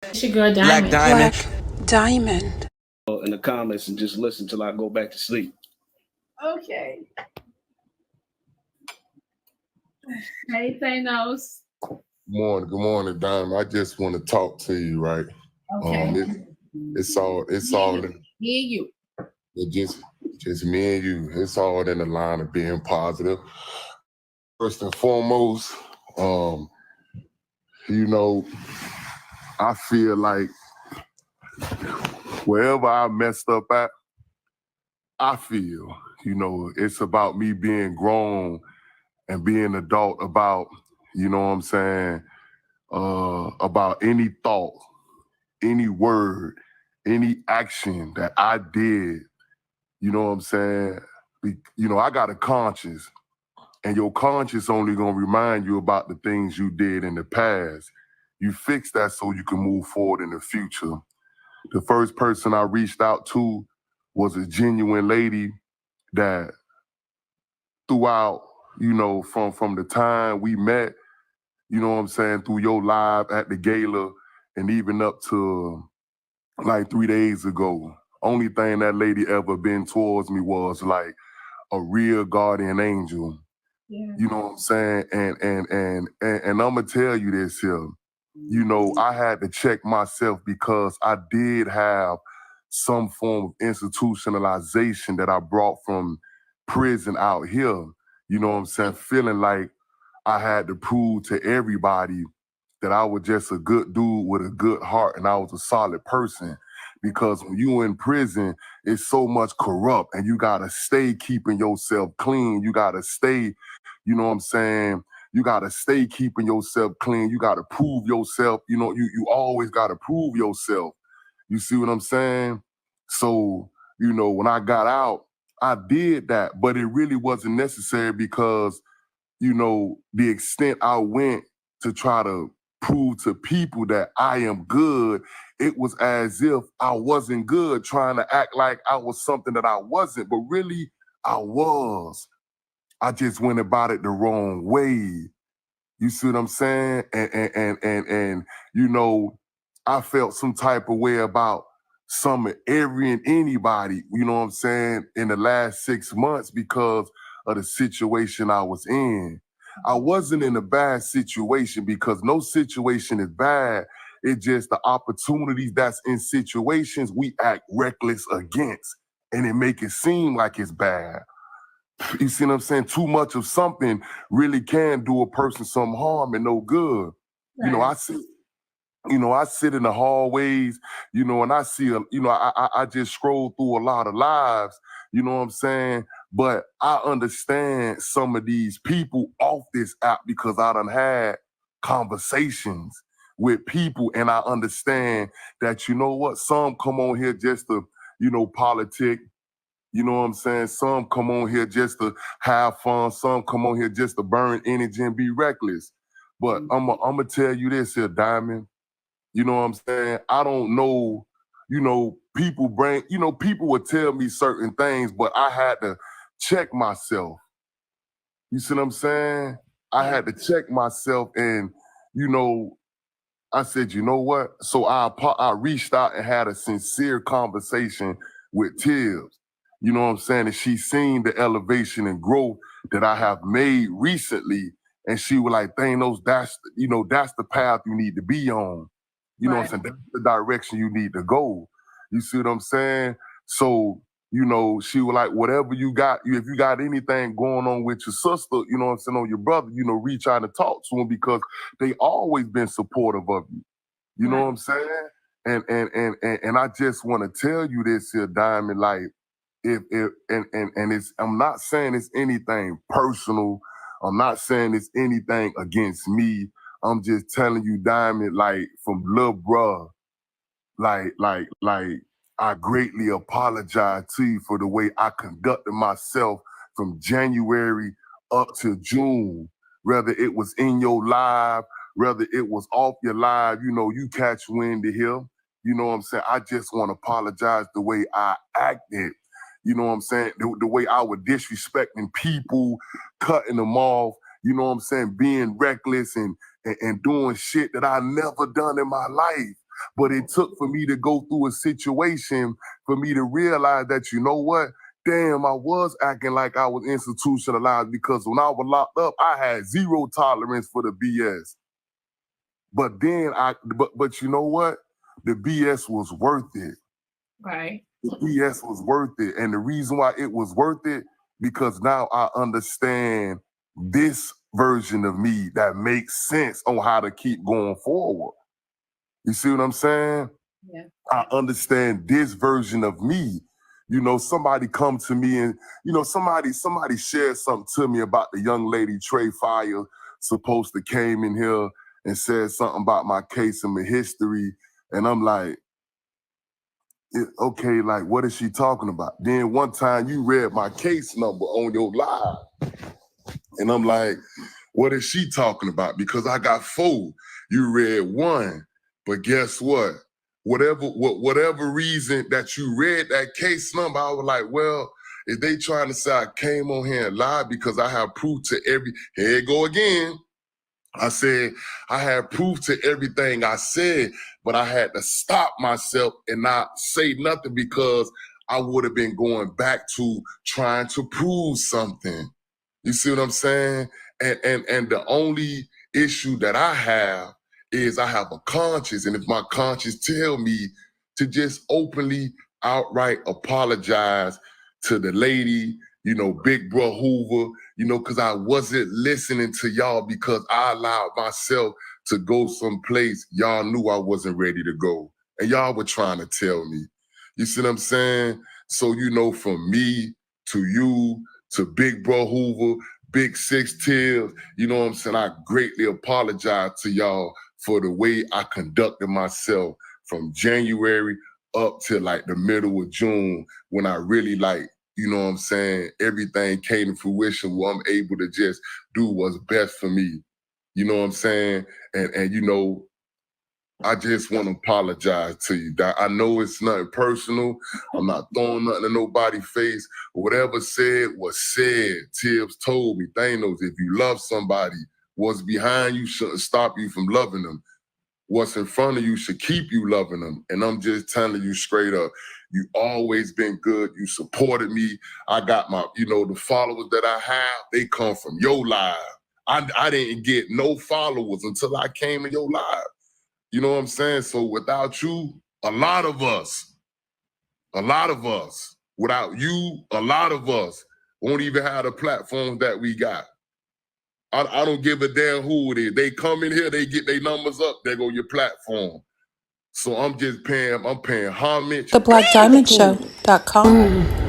It's your girl Black Diamond. Diamond. Diamond. In the comments and just listen till I go back to sleep. Okay. Hey, Thanos. Good morning, Diamond. I just want to talk to you, right? Okay. It's all in, Me and you. it just me and you. It's all in the line of being positive. First and foremost, you know, I feel like wherever I messed up at, I feel, it's about me being grown and being adult about, you know what I'm saying, about any thought, any word, any action that I did, you know what I'm saying? I got a conscience, and your conscience only gonna remind you about the things you did in the past. You fix that so you can move forward in the future. The first person I reached out to was a genuine lady that throughout, from the time we met, you know what I'm saying, through your live at the gala and even up to like 3 days ago, only thing that lady ever been towards me was like a real guardian angel. Yeah. You know what I'm saying? And I'm gonna tell you this here. I had to check myself because I did have some form of institutionalization that I brought from prison out here. You know what I'm saying? Feeling like I had to prove to everybody that I was just a good dude with a good heart and I was a solid person. Because when you in prison, it's so much corrupt and you gotta stay keeping yourself clean. You gotta stay, you know what I'm saying? You gotta stay keeping yourself clean. You gotta prove yourself. You always gotta prove yourself. You see what I'm saying? So, when I got out, I did that, but it really wasn't necessary because, the extent I went to try to prove to people that I am good, it was as if I wasn't good, trying to act like I was something that I wasn't, but really I was. I just went about it the wrong way. You see what I'm saying? And I felt some type of way about some of every and anybody, you know what I'm saying, in the last 6 months because of the situation I was in. I wasn't in a bad situation because no situation is bad. It's just the opportunities that's in situations we act reckless against and it make it seem like it's bad. You see what I'm saying? Too much of something really can do a person some harm and no good. Right. I sit in the hallways, and I see, I just scroll through a lot of lives, you know what I'm saying? But I understand some of these people off this app because I done had conversations with people and I understand that, you know what, some come on here just to, politic. You know what I'm saying? Some come on here just to have fun. Some come on here just to burn energy and be reckless. But I'm going to tell you this here, Diamond. You know what I'm saying? I don't know, people would tell me certain things, but I had to check myself. You see what I'm saying? I had to check myself and, I said, you know what? So I reached out and had a sincere conversation with Tibbs. You know what I'm saying? And she seen the elevation and growth that I have made recently. And she was like, Thanos, that's the path you need to be on. You know what I'm saying? That's the direction you need to go. You see what I'm saying? So, she was like, whatever you got, if you got anything going on with your sister, you know what I'm saying, or your brother, reach out and talk to him because they always been supportive of you. You know what I'm saying? And I just want to tell you this here, Diamond, like, if and it's, I'm not saying it's anything personal. I'm not saying it's anything against me. I'm just telling you, Diamond, like from lil' bruh, like I greatly apologize to you for the way I conducted myself from January up to June. Whether it was in your live, whether it was off your live, you catch wind to hear. You know what I'm saying? I just want to apologize the way I acted. You know what I'm saying? The way I was disrespecting people, cutting them off, you know what I'm saying? Being reckless and doing shit that I never done in my life. But it took for me to go through a situation for me to realize that, you know what? Damn, I was acting like I was institutionalized because when I was locked up, I had zero tolerance for the BS. But then but you know what? The BS was worth it. Right. The BS was worth it. And the reason why it was worth it, because now I understand this version of me that makes sense on how to keep going forward. You see what I'm saying? Yeah. I understand this version of me. You know, somebody come to me and, you know, somebody shared something to me about the young lady Trey Fire supposed to came in here and said something about my case and my history. And I'm like, okay, like, what is she talking about? Then one time you read my case number on your live. And I'm like, what is she talking about? Because I got 4. You read 1. But guess what? Whatever reason that you read that case number, I was like, well, if they trying to say I came on here and lied because I have proof to here it go again. I said, I had proof to everything I said, but I had to stop myself and not say nothing because I would have been going back to trying to prove something. You see what I'm saying? And the only issue that I have is I have a conscience. And if my conscience tell me to just openly, outright apologize to the lady, you know, Big Bro Hoover, you know, because I wasn't listening to y'all because I allowed myself to go someplace y'all knew I wasn't ready to go. And y'all were trying to tell me. You see what I'm saying? So, you know, from me to you, to Big Bro Hoover, Big Six Tails, you know what I'm saying? I greatly apologize to y'all for the way I conducted myself from January up to like the middle of June when I really like, you know what I'm saying, everything came to fruition where I'm able to just do what's best for me. You know what I'm saying? And you know, I just want to apologize to you. I know it's nothing personal. I'm not throwing nothing in nobody's face. Whatever said was said. Tibbs told me, Thanos, if you love somebody, what's behind you shouldn't stop you from loving them. What's in front of you should keep you loving them. And I'm just telling you straight up, you always been good. You supported me. I got my, you know, the followers that I have, they come from your live. I didn't get no followers until I came in your live. You know what I'm saying? So without you, a lot of us, without you, a lot of us won't even have the platforms that we got. I don't give a damn who it is. They come in here, they get their numbers up, there go your platform. So I'm paying homage. The Blaqqdiamondshow.com.